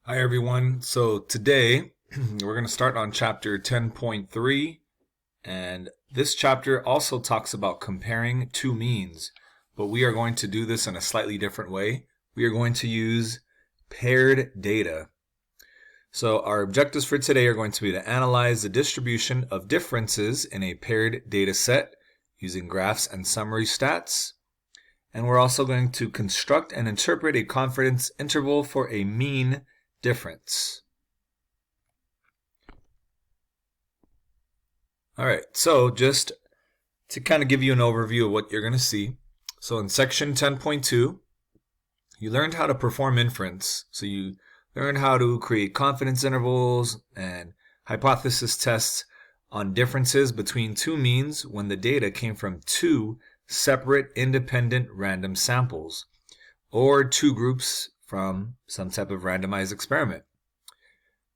Hi everyone. So today we're going to start on chapter 10.3, and this chapter also talks about comparing two means, but we are going to do this in a slightly different way. We are going to use paired data. So our objectives for today are going to be to analyze the distribution of differences in a paired data set using graphs and summary stats. And we're also going to construct and interpret a confidence interval for a mean difference. All right, so just to kind of give you an overview of what you're going to see. So in section 10.2, you learned how to perform inference. So you learned how to create confidence intervals and hypothesis tests on differences between two means when the data came from two separate independent random samples or two groups from some type of randomized experiment.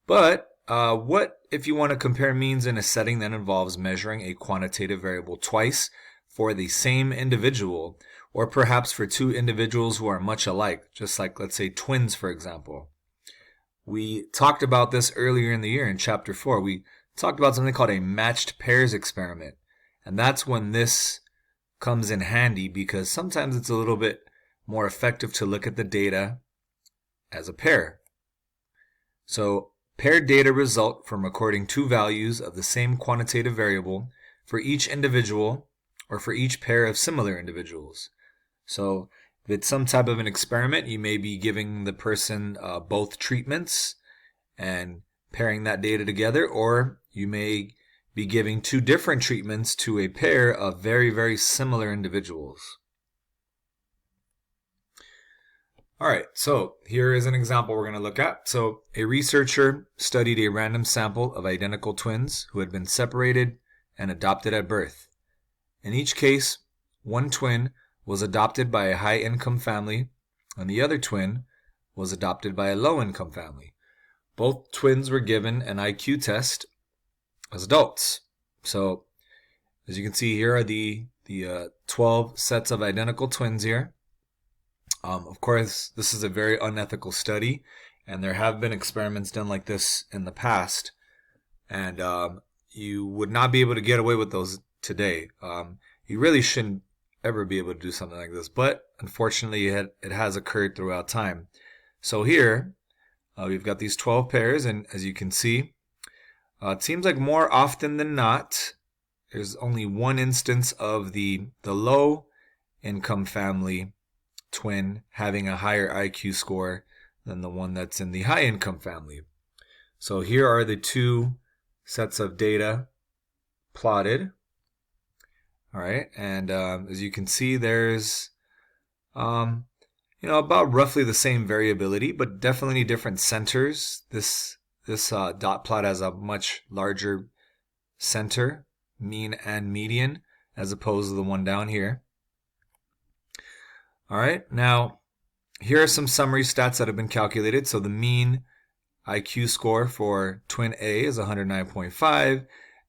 But what if you want to compare means in a setting that involves measuring a quantitative variable twice for the same individual, or perhaps for two individuals who are much alike, just like, let's say, twins, for example? We talked about this earlier in the year in chapter 4. We talked about something called a matched pairs experiment. And that's when this comes in handy, because sometimes it's a little bit more effective to look at the data as a pair. So paired data result from recording two values of the same quantitative variable for each individual or for each pair of similar individuals. So if it's some type of an experiment, you may be giving the person both treatments and pairing that data together, or you may be giving two different treatments to a pair of very, very similar individuals. All right, so here is an example we're going to look at. So a researcher studied a random sample of identical twins who had been separated and adopted at birth. In each case, one twin was adopted by a high-income family and the other twin was adopted by a low-income family. Both twins were given an IQ test as adults. So as you can see, here are the 12 sets of identical twins here. Of course, this is a very unethical study, and there have been experiments done like this in the past, and you would not be able to get away with those today. You really shouldn't ever be able to do something like this, but unfortunately it has occurred throughout time. So here, we've got these 12 pairs, and as you can see, it seems like more often than not, there's only one instance of the low income family twin having a higher IQ score than the one that's in the high income family. So here are the two sets of data plotted. All right, and as you can see, there's about roughly the same variability, but definitely different centers. This dot plot has a much larger center, mean and median, as opposed to the one down here. All right, now here are some summary stats that have been calculated. So the mean IQ score for twin A is 109.5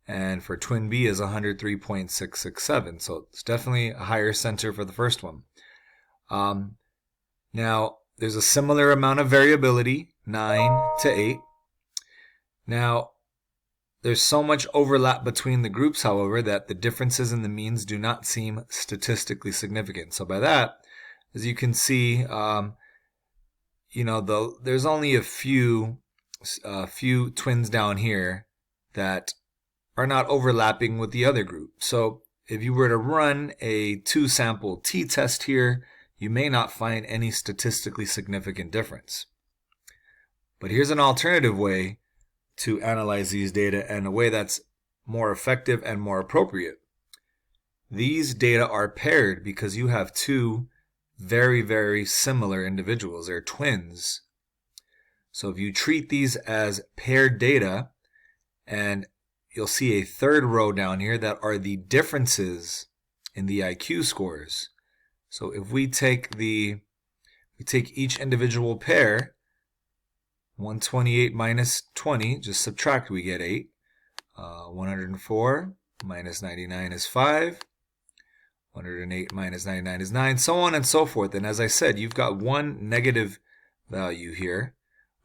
and for twin B is 103.667. So it's definitely a higher center for the first one. Now there's a similar amount of variability, 9 to 8. Now there's so much overlap between the groups, however, that the differences in the means do not seem statistically significant. So by that, as you can see, there's only a few twins down here that are not overlapping with the other group. So if you were to run a two-sample t-test here, you may not find any statistically significant difference. But here's an alternative way to analyze these data, and a way that's more effective and more appropriate. These data are paired because you have two very, very similar individuals. They're twins. So if you treat these as paired data, and you'll see a third row down here that are the differences in the IQ scores. So if we take each individual pair, 128 minus 20, just subtract, we get 8. 104 minus 99 is 5. 108 minus 99 is 9, so on and so forth. And as I said, you've got one negative value here,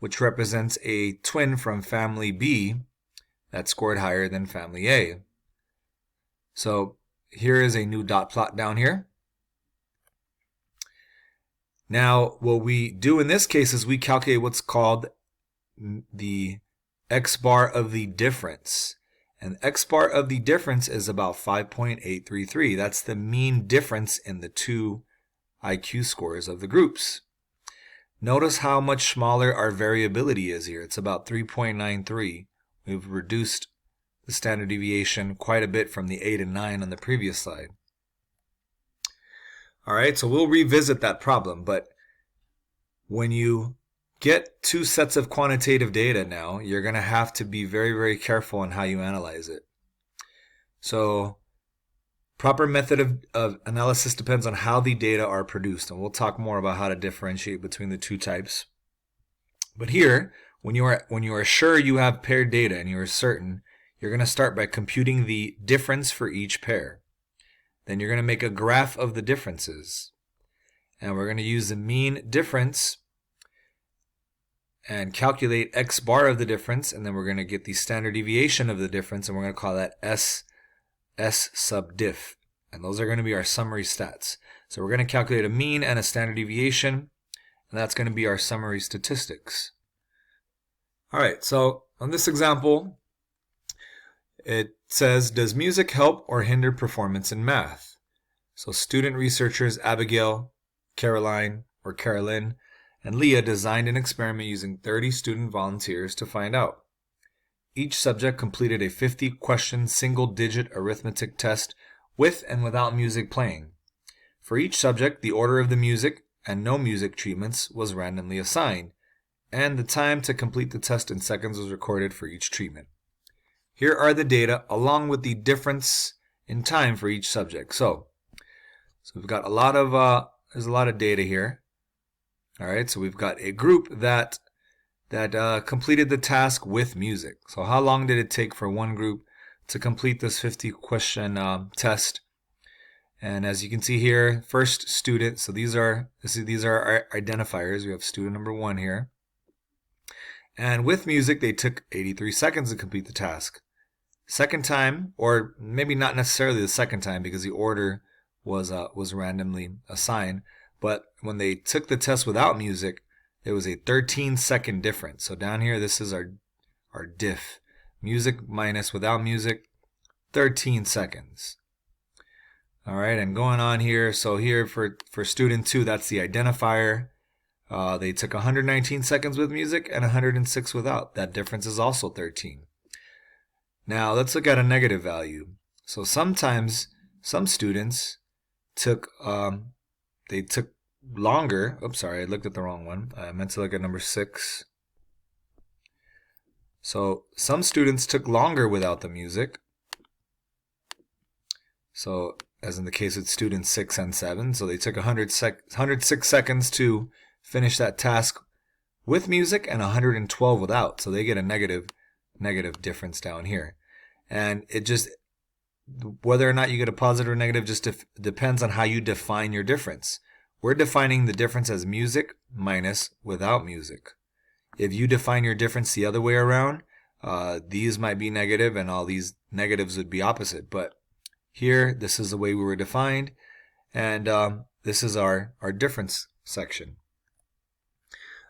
which represents a twin from family B that scored higher than family A. So here is a new dot plot down here. Now, what we do in this case is we calculate what's called the x bar of the difference. And x bar of the difference is about 5.833. That's the mean difference in the two IQ scores of the groups. Notice how much smaller our variability is here. It's about 3.93. We've reduced the standard deviation quite a bit from the 8 and 9 on the previous slide. All right, so we'll revisit that problem, but when you get two sets of quantitative data now, you're going to have to be very, very careful on how you analyze it. So proper method of analysis depends on how the data are produced, and we'll talk more about how to differentiate between the two types. But here, when you are sure you have paired data and you are certain, you're going to start by computing the difference for each pair. Then you're going to make a graph of the differences. And we're going to use the mean difference and calculate x bar of the difference, and then we're going to get the standard deviation of the difference, and we're going to call that S sub diff. And those are going to be our summary stats. So we're going to calculate a mean and a standard deviation, and that's going to be our summary statistics. All right, so on this example, it says, does music help or hinder performance in math? So student researchers Abigail, Caroline, or Carolyn, and Leah designed an experiment using 30 student volunteers to find out. Each subject completed a 50-question single-digit arithmetic test with and without music playing. For each subject, the order of the music and no music treatments was randomly assigned, and the time to complete the test in seconds was recorded for each treatment. Here are the data along with the difference in time for each subject. So we've got there's a lot of data here. All right, so we've got a group that completed the task with music. So how long did it take for one group to complete this 50-question test? And as you can see here, first student. So these are our identifiers. We have student number 1 here. And with music, they took 83 seconds to complete the task. Second time, or maybe not necessarily the second time because the order was randomly assigned, but when they took the test without music, it was a 13-second difference. So down here, this is our diff. Music minus without music, 13 seconds. All right, and going on here, so here for student 2, that's the identifier. They took 119 seconds with music and 106 without. That difference is also 13. Now let's look at a negative value. So sometimes some students took longer. Oops, sorry, I looked at the wrong one. I meant to look at number 6. So some students took longer without the music. So as in the case with students 6 and 7, so they took 106 seconds to finish that task with music and 112 without. So they get a negative difference down here. And it just, whether or not you get a positive or negative just depends on how you define your difference. We're defining the difference as music minus without music. If you define your difference the other way around, these might be negative and all these negatives would be opposite. But here, this is the way we were defined, and this is our difference section.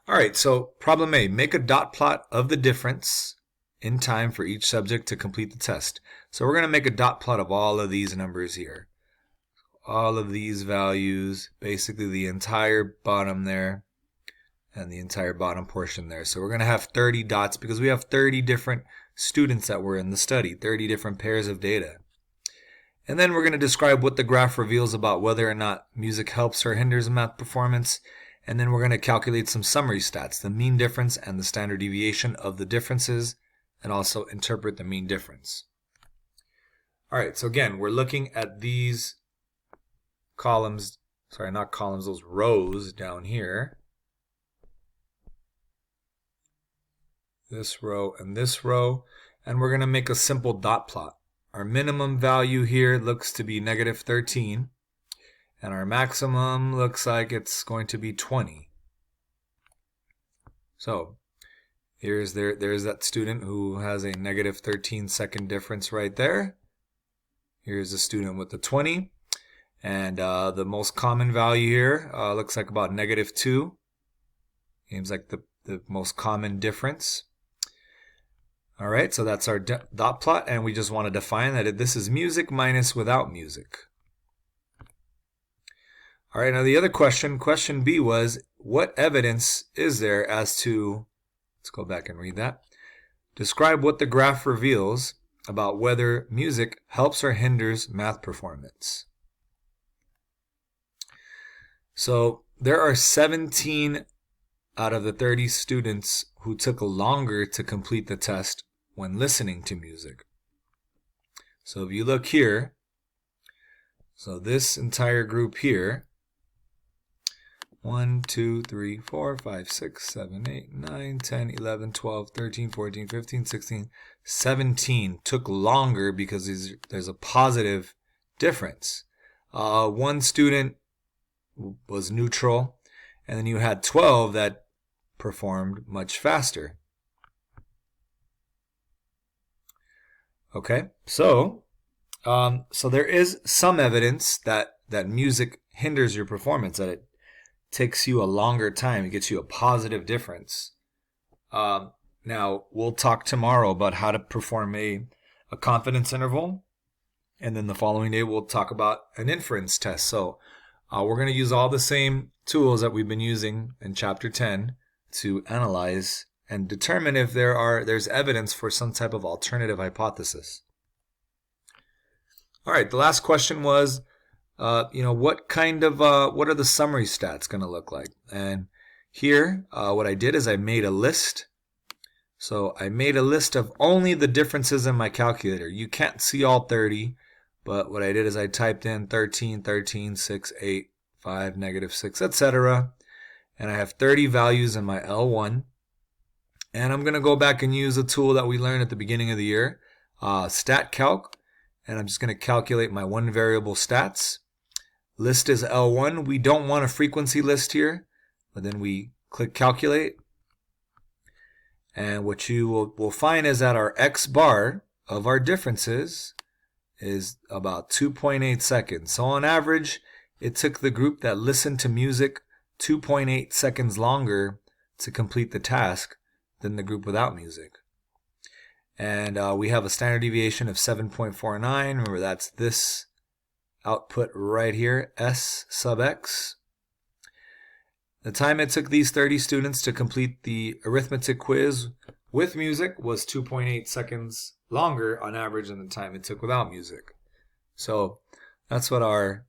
All right, so problem A, make a dot plot of the difference in time for each subject to complete the test. So we're going to make a dot plot of all of these numbers here. All of these values, basically the entire bottom there and the entire bottom portion there. So we're going to have 30 dots because we have 30 different students that were in the study, 30 different pairs of data. And then we're going to describe what the graph reveals about whether or not music helps or hinders math performance. And then we're going to calculate some summary stats, the mean difference and the standard deviation of the differences, and also interpret the mean difference. All right, so again, we're looking at these columns, sorry, not columns, those rows down here. This row and this row, and we're going to make a simple dot plot. Our minimum value here looks to be negative 13, and our maximum looks like it's going to be 20. So there's that student who has a negative 13-second difference right there. Here's a student with the 20. And the most common value here looks like about -2. Seems like the most common difference. All right, so that's our dot plot, and we just want to define that this is music minus without music. All right, now the other question B was, what evidence is there as to, let's go back and read that. Describe what the graph reveals about whether music helps or hinders math performance. So there are 17 out of the 30 students who took longer to complete the test when listening to music. So if you look here, so this entire group here, 1, 2, 3, 4, 5, 6, 7, 8, 9, 10, 11, 12, 13, 14, 15, 16, 17 took longer because there's a positive difference. One student was neutral, and then you had 12 that performed much faster. Okay, so there is some evidence that music hinders your performance, that it takes you a longer time, it gets you a positive difference. Now, we'll talk tomorrow about how to perform a confidence interval, and then the following day we'll talk about an inference test. So we're going to use all the same tools that we've been using in Chapter 10 to analyze and determine if there's evidence for some type of alternative hypothesis. All right, the last question was, what are the summary stats going to look like? And here, what I did is I made a list. So I made a list of only the differences in my calculator. You can't see all 30, but what I did is I typed in 13, 13, 6, 8, 5, -6, etc. And I have 30 values in my L1. And I'm going to go back and use a tool that we learned at the beginning of the year, StatCalc. And I'm just going to calculate my one variable stats. List is L1. We don't want a frequency list here, but then we click calculate. And what you will find is that our X bar of our differences is about 2.8 seconds. So on average, it took the group that listened to music 2.8 seconds longer to complete the task than the group without music. And we have a standard deviation of 7.49. Remember, that's this output right here, S sub X. The time it took these 30 students to complete the arithmetic quiz with music was 2.8 seconds longer on average than the time it took without music. So that's what our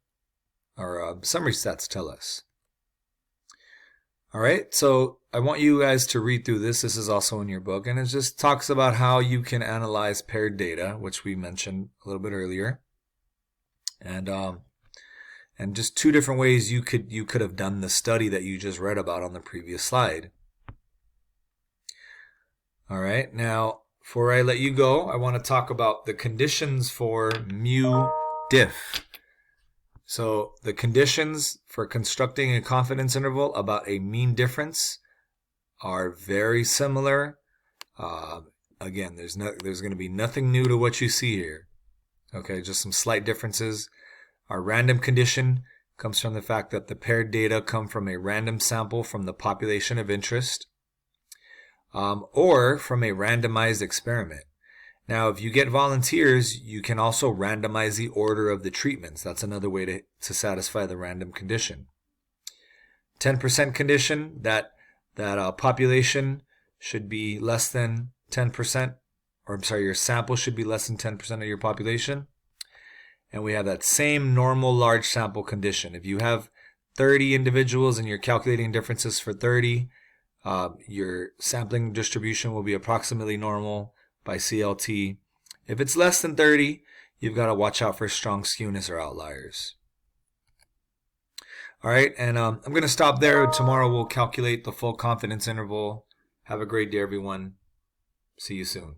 summary stats tell us. All right, so I want you guys to read through this. This is also in your book, and it just talks about how you can analyze paired data, which we mentioned a little bit earlier, and just two different ways you could have done the study that you just read about on the previous slide. All right, now before I let you go, I want to talk about the conditions for mu diff. So the conditions for constructing a confidence interval about a mean difference are very similar. Again, there's going to be nothing new to what you see here. Okay, just some slight differences. Our random condition comes from the fact that the paired data come from a random sample from the population of interest, or from a randomized experiment. Now, if you get volunteers, you can also randomize the order of the treatments. That's another way to satisfy the random condition. 10% condition, that population should be less than 10%, or I'm sorry, your sample should be less than 10% of your population. And we have that same normal large sample condition. If you have 30 individuals and you're calculating differences for 30, your sampling distribution will be approximately normal by CLT. If it's less than 30, you've got to watch out for strong skewness or outliers. All right, and I'm going to stop there. Tomorrow we'll calculate the full confidence interval. Have a great day, everyone. See you soon.